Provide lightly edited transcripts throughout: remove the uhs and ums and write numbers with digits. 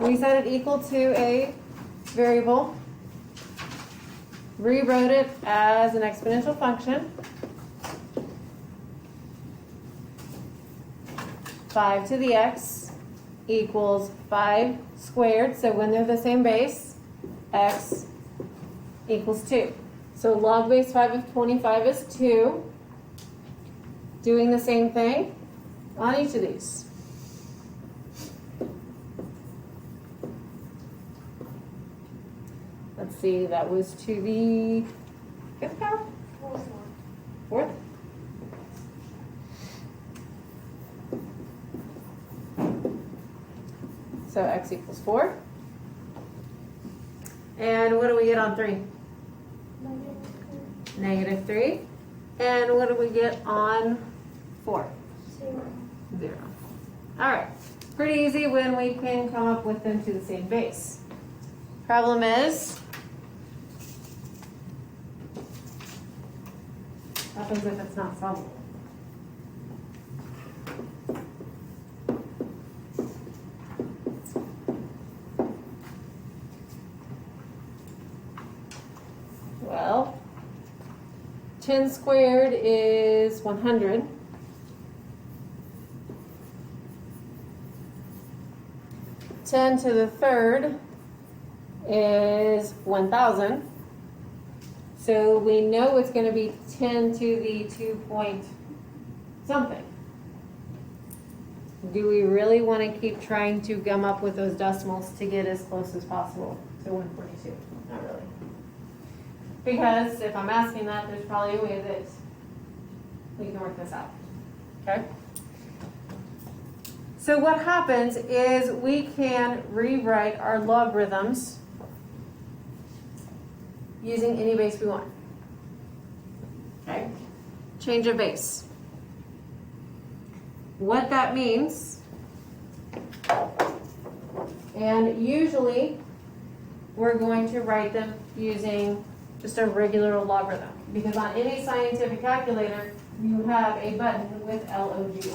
We set it equal to a variable, rewrote it as an exponential function. 5 to the x equals 5 squared. So when they're the same base, x equals 2. So log base 5 of 25 is 2. Doing the same thing on each of these. Let's see, that was to the 5th power? 4th? So x equals 4. And what do we get on 3? Negative 3. And what do we get on 4? 0. All right. Pretty easy when we can come up with them to the same base. Problem is, what happens if it's not solvable? Well, 10 squared is 100. 10 to the third is 1,000. So we know it's going to be 10 to the 2 point something. Do we really want to keep trying to gum up with those decimals to get as close as possible to 142? Not really. Because if I'm asking that, there's probably a way that we can work this out. Okay? So what happens is we can rewrite our logarithms using any base we want. Okay? Change of base. What that means, and usually we're going to write them using just a regular logarithm, because on any scientific calculator you have a button with log on it.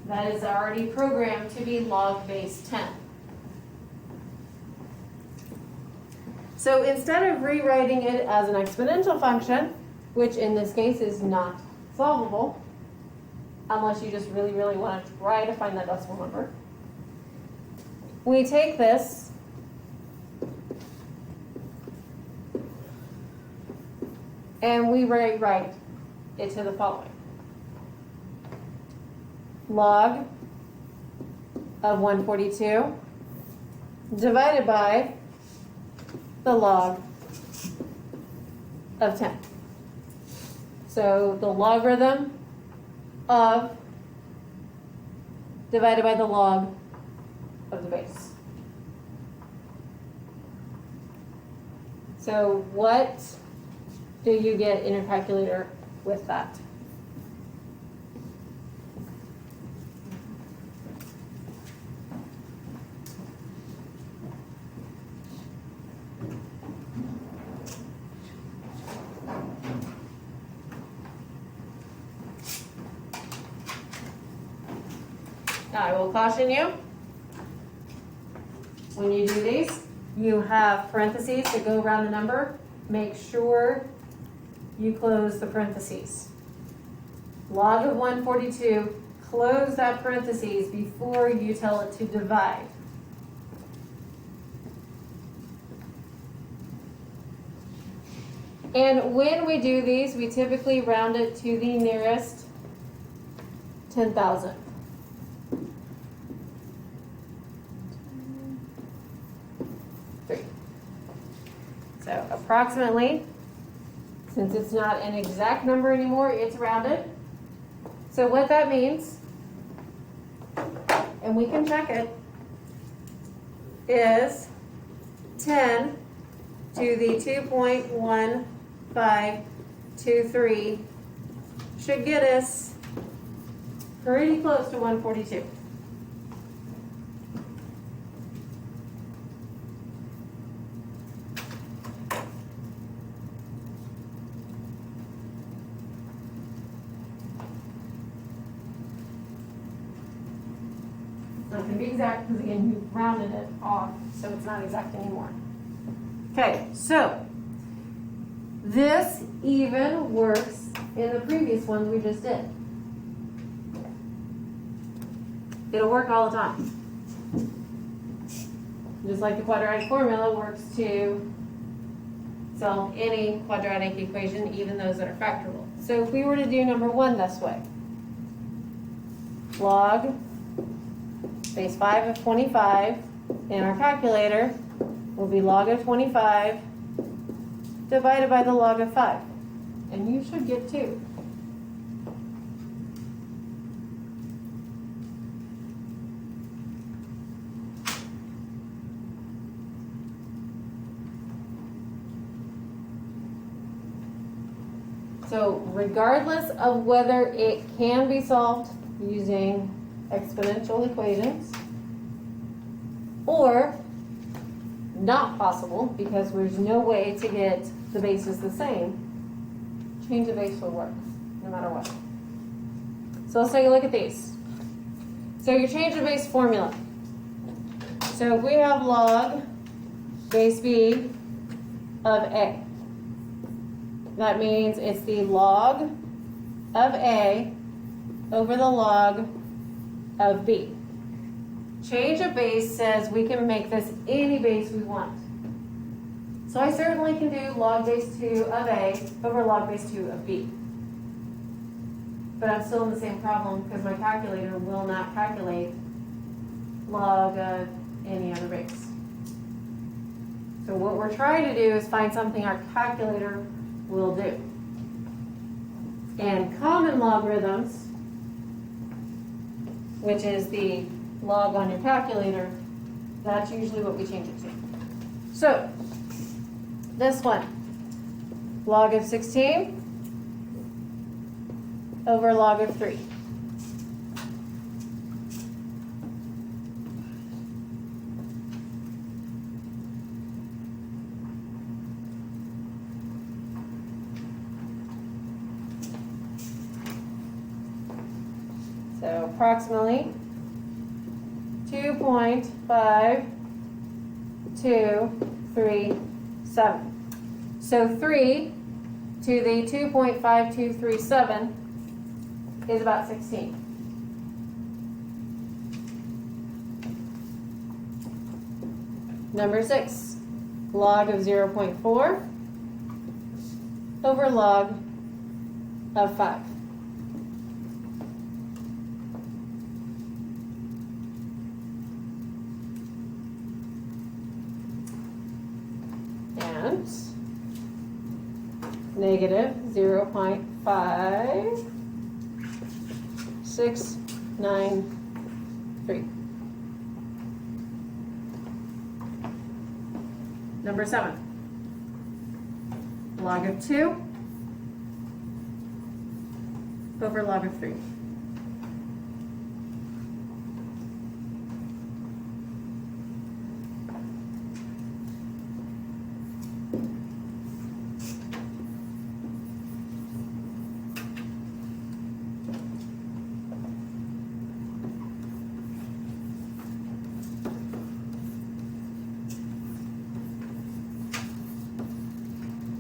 That is already programmed to be log base 10. So instead of rewriting it as an exponential function, which in this case is not solvable, unless you just really, really want to try to find that decimal number, we take this and we rewrite it to the following. Log of 142 divided by the log of 10. So the logarithm of divided by the log of the base. So what do you get in your calculator with that? I will caution you, when you do these, you have parentheses that go around the number. Make sure you close the parentheses. Log of 142, close that parentheses before you tell it to divide. And when we do these, we typically round it to the nearest 10,000. So approximately, since it's not an exact number anymore, it's rounded. So what that means, and we can check it, is 10 to the 2.1523 should get us pretty close to 142. going to be exact because again, you rounded it off, so it's not exact anymore. Okay, so this even works in the previous one we just did. It'll work all the time. Just like the quadratic formula works to solve any quadratic equation, even those that are factorable. So if we were to do number 1 this way, log base 5 of 25 in our calculator will be log of 25 divided by the log of 5. And you should get 2. So regardless of whether it can be solved using exponential equations or not possible because there's no way to get the bases the same, change of base will work no matter what. So let's take a look at these. So your change of base formula. So if we have log base b of a, that means it's the log of a over the log of b. Change of base says we can make this any base we want. So I certainly can do log base 2 of a over log base 2 of b. But I'm still in the same problem because my calculator will not calculate log of any other base. So what we're trying to do is find something our calculator will do. And common logarithms, which is the log on your calculator, that's usually what we change it to. So, this one, log of 16 over log of 3. So approximately 2.5237. So 3 to the 2.5237 is about 16. Number 6, log of 0.4 over log of 5. And negative 0.5693. Number 7, log of 2 over log of 3.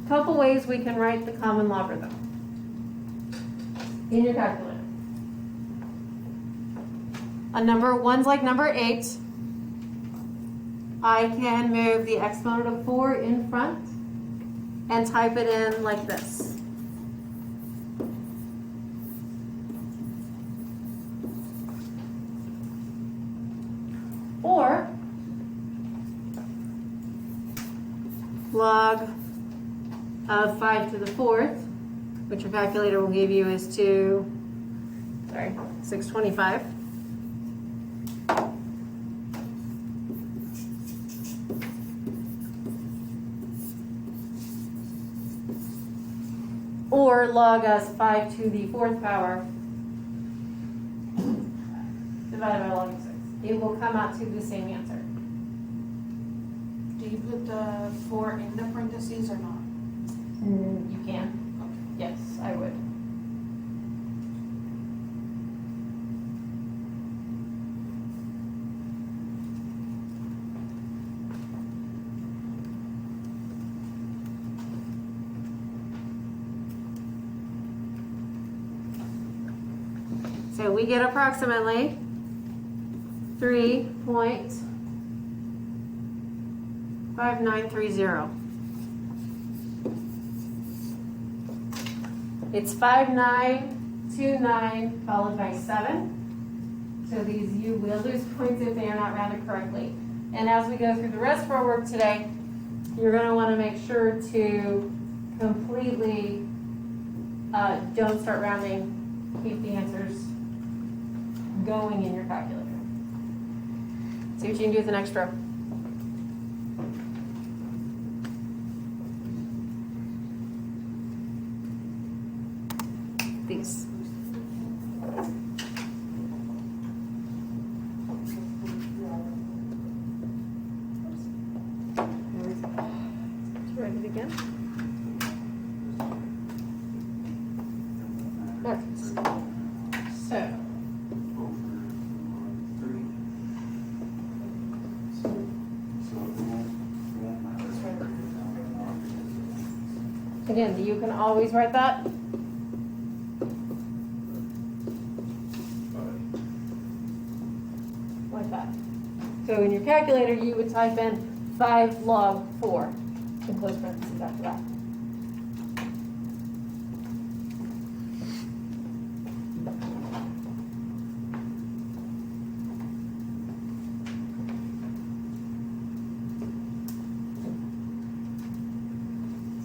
Couple ways we can write the common logarithm in your calculator. A number, one's like number 8. I can move the exponent of 4 in front and type it in like this. Or log of 5 to the 4th, which your calculator will give you is 625. Or log as 5 to the 4th power divided by log of 6. It will come out to the same answer. Do you put the 4 in the parentheses or not? You can. Okay. Yes, I would. So we get approximately 3.5930. It's 5929 followed by 7. So these you will lose points if they are not rounded correctly. And as we go through the rest of our work today, you're going to want to make sure to completely don't start rounding. Keep the answers going in your calculator. See what you can do with the next row. These. Write it again. Okay. So. Again, you can always write that. Like that. So in your calculator, you would type in 5 log 4 in close parentheses after that.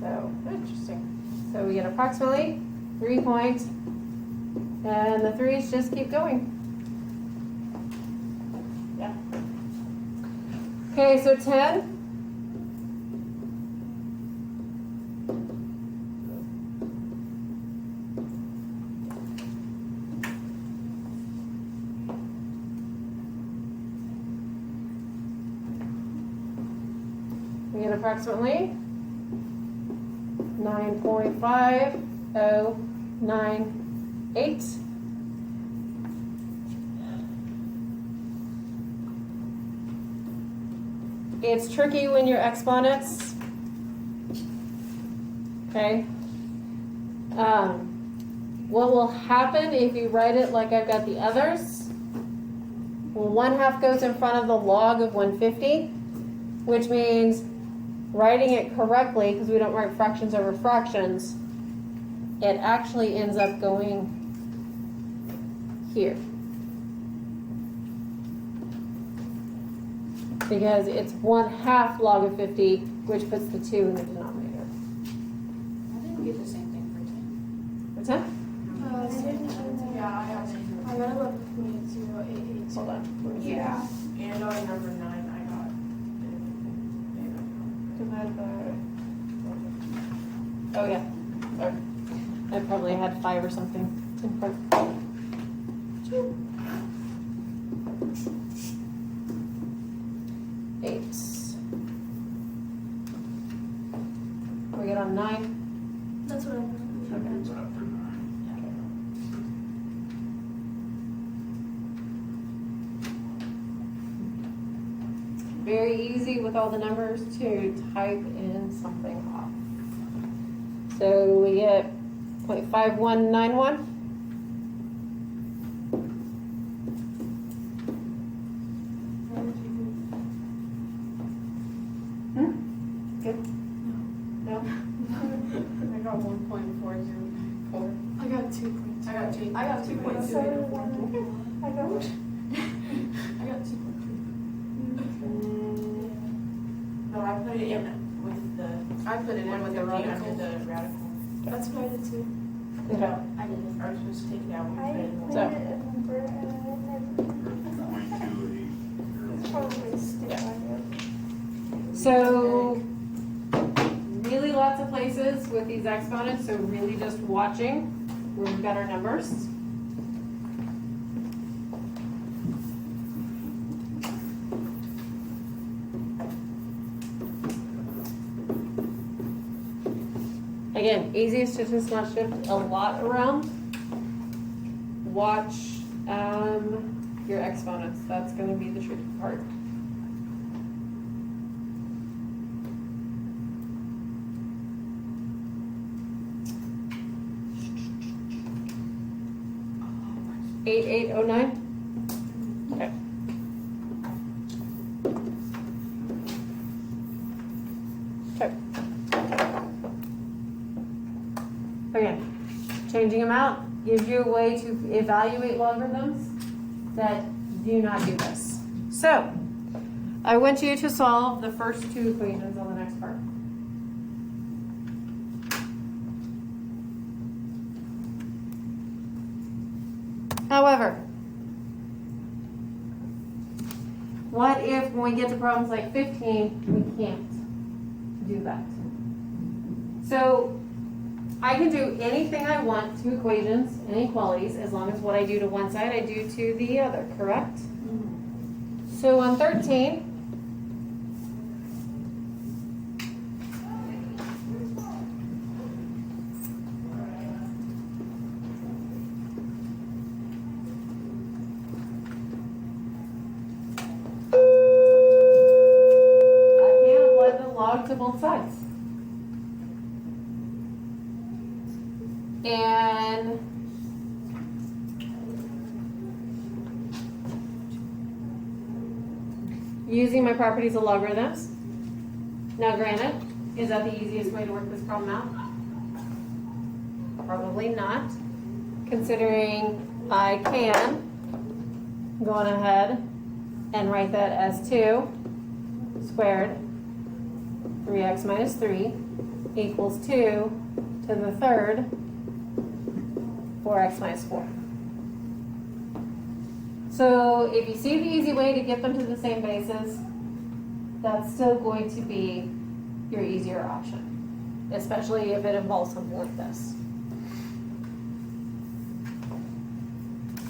So, interesting. So we get approximately 3 points, and the 3's just keep going. Yeah. Okay, so 10. We get approximately 9.5098. It's tricky when you're exponents. Okay. What will happen if you write it like I've got the others? Well, 1/2 goes in front of the log of 150, which means writing it correctly, because we don't write fractions over fractions, it actually ends up going here. Because it's 1/2 log of 50, which puts the 2 in the denominator. I didn't get the same thing for 10. For 10? Yeah, I got it. I got 11.0882. Hold on. Yeah. And on number 9, I got Divided by... Oh, yeah. Sorry. I probably had 5 or something in front. 8. We get on 9. That's what I'm Okay. Very easy with all the numbers to type in something off. So we get 0.5191. Good? No? I got 1.404. I got 2 points. I got 2. I got 2.2. I got I got 2.3. No, I put it in with the. I put it in with the radical. Under the radical. That's what I did too. Okay. I didn't. I was just taking it out. I We put it in. put So. it in number and it's probably stick on you. So, really lots of places with these exponents, so really just watching where we've got our numbers. Again, easiest to just not shift a lot around. Watch your exponents. That's going to be the tricky part. 8809? Okay. Okay. Again, changing them out gives you a way to evaluate logarithms that do not do this. So, I want you to solve the first two equations on the next part. However, what if when we get to problems like 15, we can't do that? So I can do anything I want to equations and inequalities as long as what I do to one side I do to the other, correct? So on 13, to both sides. And using my properties of logarithms. Now granted, is that the easiest way to work this problem out? Probably not, considering I can go on ahead and write that as 2 squared 3x minus 3 equals 2 to the third 4x minus 4. So if you see the easy way to get them to the same bases, that's still going to be your easier option, especially if it involves something like this.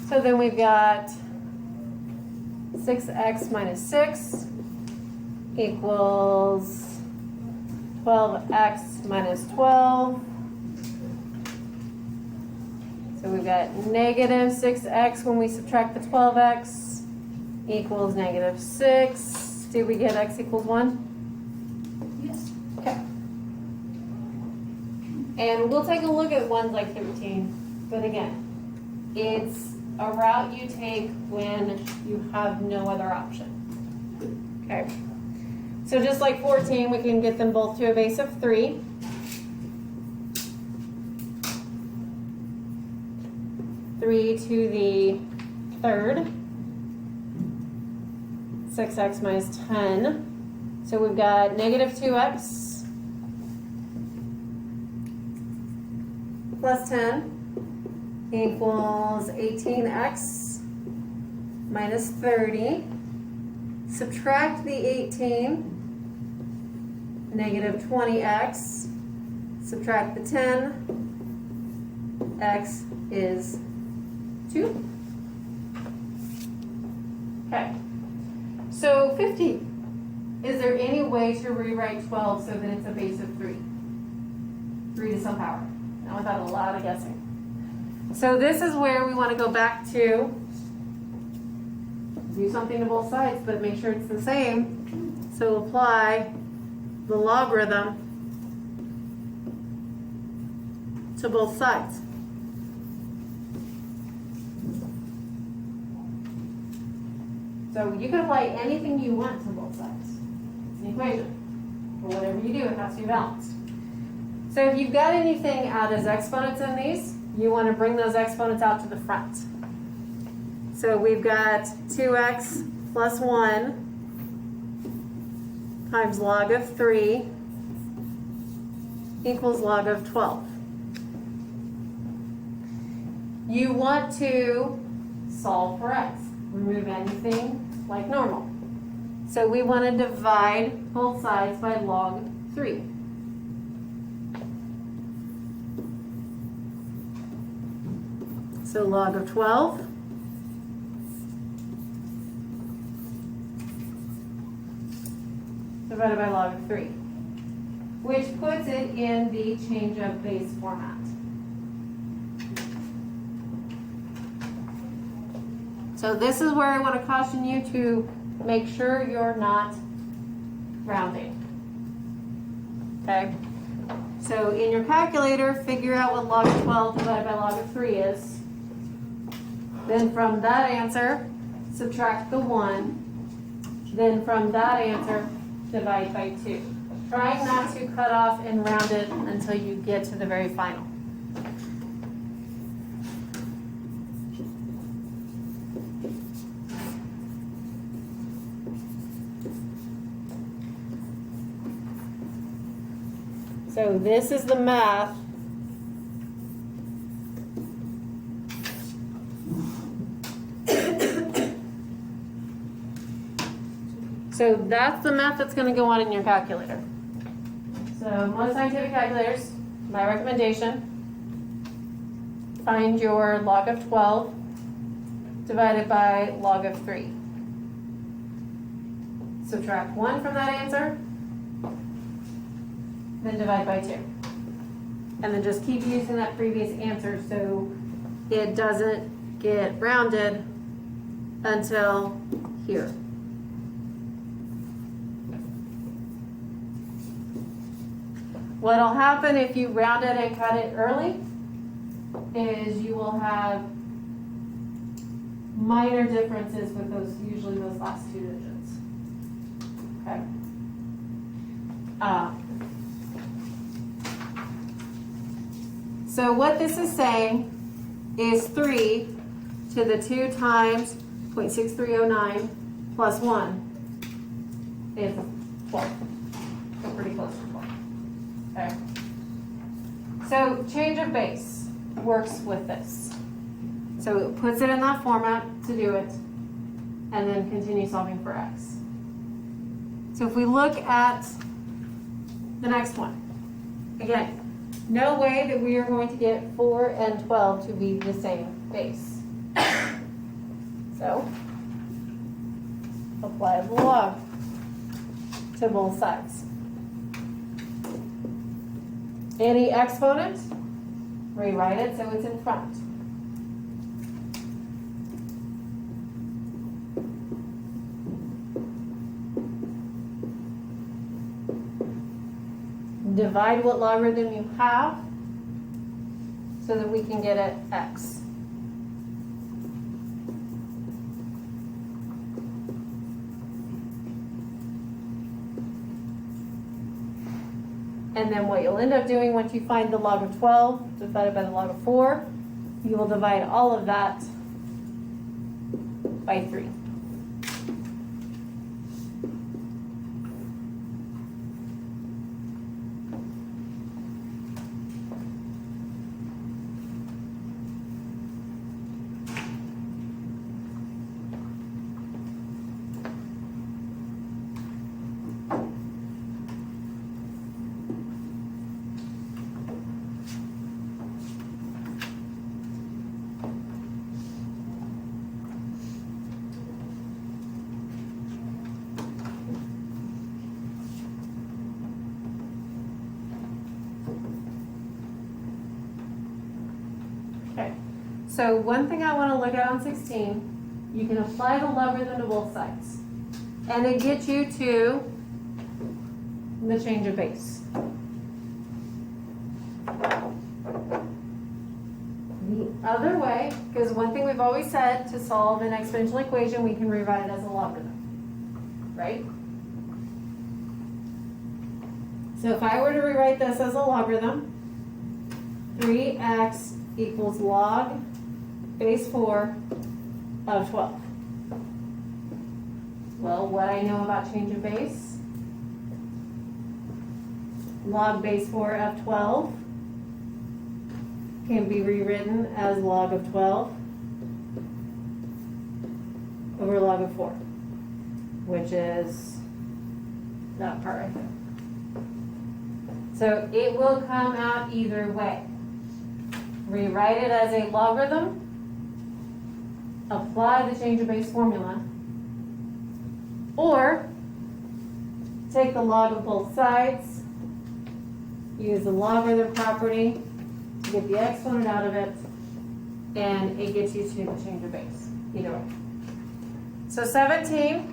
So then we've got 6x minus 6 equals 12x minus 12. So we've got negative 6x when we subtract the 12x equals negative 6. Did we get x equals 1? Yes. Okay. And we'll take a look at ones like 13. But again, it's a route you take when you have no other option. Okay. So just like 14, we can get them both to a base of 3. Three to the third. 6x minus 10. So we've got negative 2x plus 10 equals 18x minus 30. Subtract the 18, negative 20x, subtract the 10, x is 2. Okay, so 15. Is there any way to rewrite 12 so that it's a base of 3? 3 to some power. Now without a lot of guessing. So this is where we want to go back to do something to both sides, but make sure it's the same. So apply the logarithm to both sides. So you can apply anything you want to both sides. It's an equation. But whatever you do, it has to be balanced. So if you've got anything out as exponents in these, you want to bring those exponents out to the front. So we've got 2x plus 1 times log of 3 equals log of 12. You want to solve for x. Remove anything like normal. So we want to divide both sides by log 3. So log of 12 divided by log of 3, which puts it in the change of base format. So this is where I want to caution you to make sure you're not rounding. Okay? So in your calculator, figure out what log of 12 divided by log of 3 is. Then from that answer, subtract the 1. Then from that answer, divide by 2. Trying not to cut off and round it until you get to the very final. So this is the math. So that's the math that's going to go on in your calculator. So most scientific calculators, my recommendation, find your log of 12 divided by log of 3. Subtract 1 from that answer, then divide by 2. And then just keep using that previous answer so it doesn't get rounded until here. What'll happen if you round it and cut it early is you will have minor differences with usually those last 2 digits. Okay. So what this is saying is 3 to the 2 times 0.6309 plus 1 is 12. So pretty close to 12. Okay. So change of base works with this. So it puts it in that format to do it, and then continue solving for x. So if we look at the next one, again, no way that we are going to get 4 and 12 to be the same base. So apply the log to both sides. Any exponent, rewrite it so it's in front. Divide what logarithm you have so that we can get at x. And then what you'll end up doing once you find the log of 12 divided by the log of 4, you will divide all of that by 3. So one thing I want to look at on 16, you can apply the logarithm to both sides. And it gets you to the change of base. The other way, because one thing we've always said, to solve an exponential equation, we can rewrite it as a logarithm, right? So if I were to rewrite this as a logarithm, 3x equals log base 4 of 12. Well, what I know about change of base, log base 4 of 12 can be rewritten as log of 12 over log of 4, which is that part right there. So it will come out either way. Rewrite it as a logarithm, apply the change of base formula, or take the log of both sides, use the logarithm property to get the exponent out of it, and it gets you to the change of base, either way. So 17,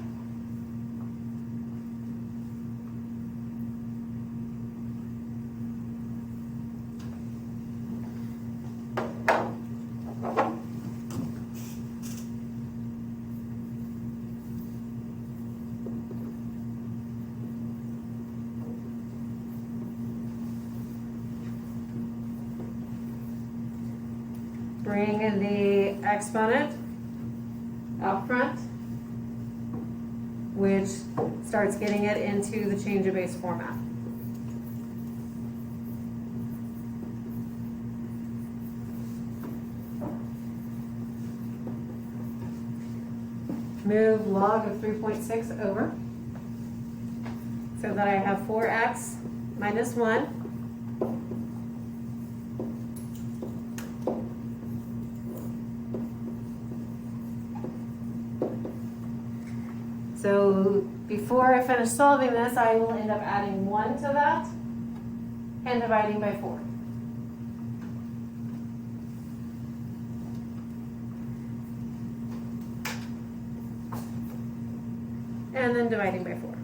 bring the exponent out front, which starts getting it into the change of base format. Move log of 3.6 over so that I have 4x minus 1 So before I finish solving this, I will end up adding 1 to that and dividing by 4. And then dividing by 4.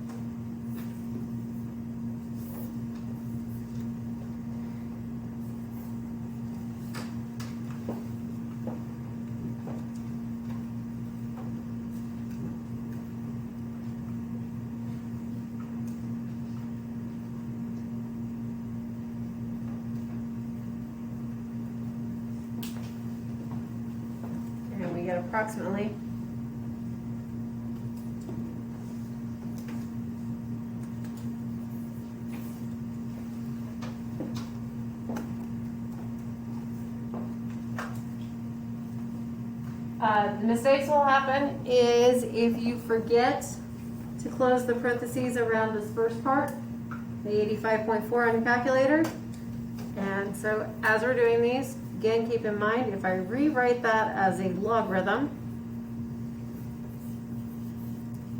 And we get approximately . The mistakes will happen is if you forget to close the parentheses around this first part, the 85.4 on your calculator. And so as we're doing these, again, keep in mind, if I rewrite that as a logarithm,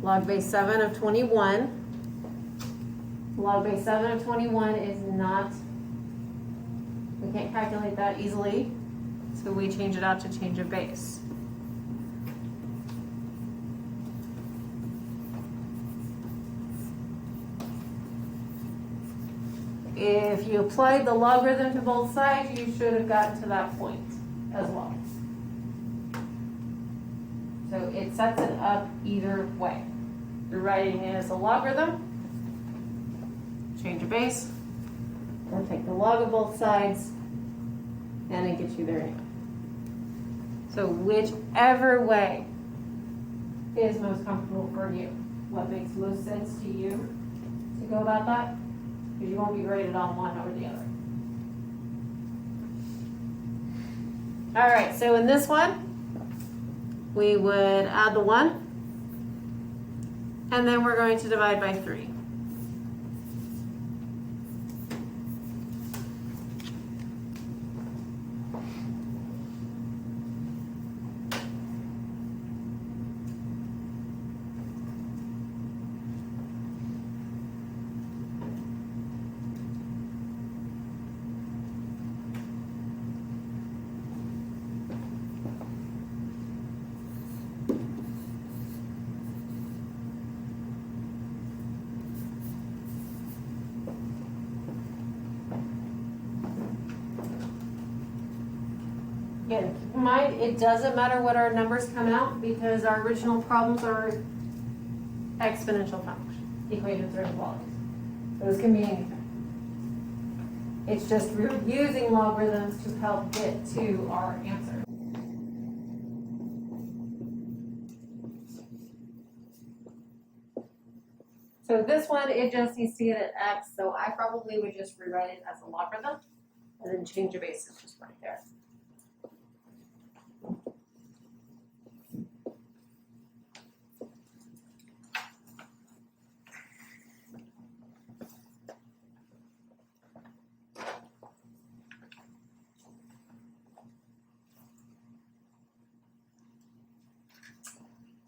log base 7 of 21, log base 7 of 21 is not, we can't calculate that easily, so we change it out to change of base. If you applied the logarithm to both sides, you should have gotten to that point as well. So it sets it up either way. You're writing it as a logarithm, change your base, or take the log of both sides, and it gets you there anyway. So whichever way is most comfortable for you, what makes most sense to you to go about that, because you won't be graded on one or the other. All right, so in this one, we would add the 1, and then we're going to divide by 3. Again, keep in mind, it doesn't matter what our numbers come out because our original problems are exponential function, equations or inequalities. Those can be anything. It's just we're using logarithms to help get to our answer. So this one, it just needs to get at x, so I probably would just rewrite it as a logarithm and then change the basis just right there.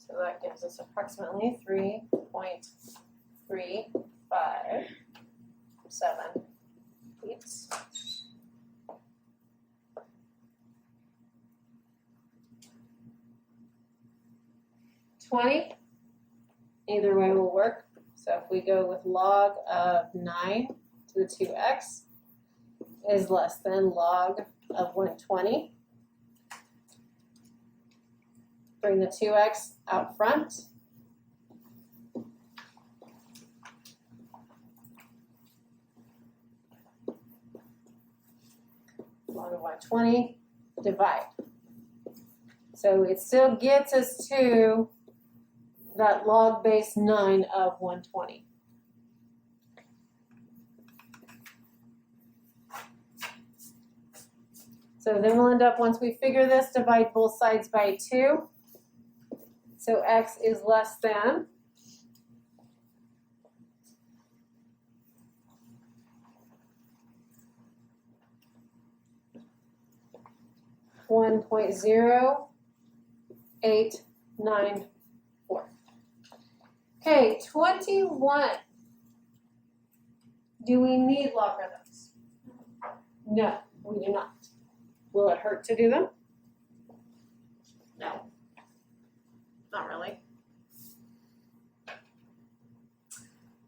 So that gives us approximately 3.357 feet. $20, either way will work. So if we go with log of 9 to the 2x is less than log of 120. Bring the 2x out front. Log of 120, divide. So it still gets us to that log base 9 of 120. So then we'll end up, once we figure this, divide both sides by 2. So x is less than 1.0894. Okay, 21. Do we need logarithms? No, we do not. Will it hurt to do them? No. Not really.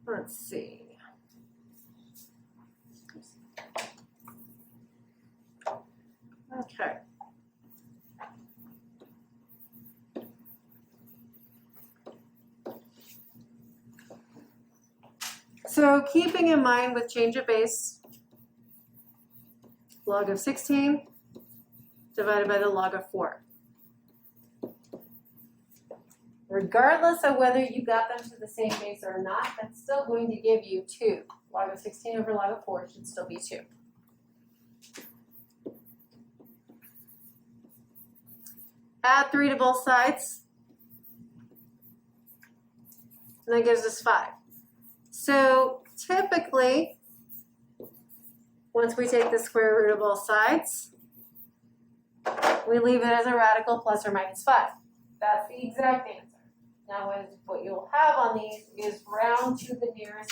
Let's see. Okay. So keeping in mind with change of base, log of 16 divided by the log of 4. Regardless of whether you got them to the same base or not, that's still going to give you 2. Log of 16 over log of 4 should still be 2. Add 3 to both sides, and that gives us 5. So typically, once we take the square root of both sides, we leave it as a radical plus or minus 5. That's the exact answer. Now what you'll have on these is round to the nearest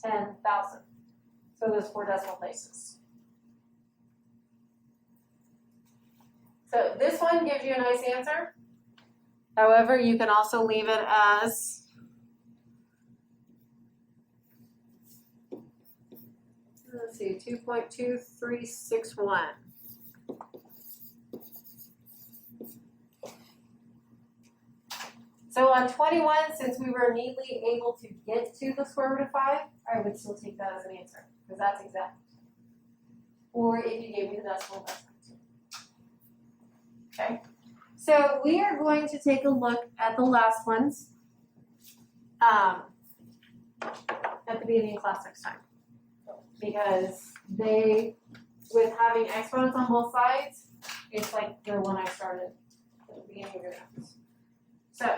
10,000. So those 4 decimal places. So this one gives you a nice answer. However, you can also leave it as let's see, 2.2361. So on 21, since we were neatly able to get to the square root of 5, I would still take that as an answer, because that's exact. Or if you gave me the decimal, that's fine too. Okay, so we are going to take a look at the last ones at the beginning of class next time. Because they, with having exponents on both sides, it's like the one I started at the beginning of your notes. So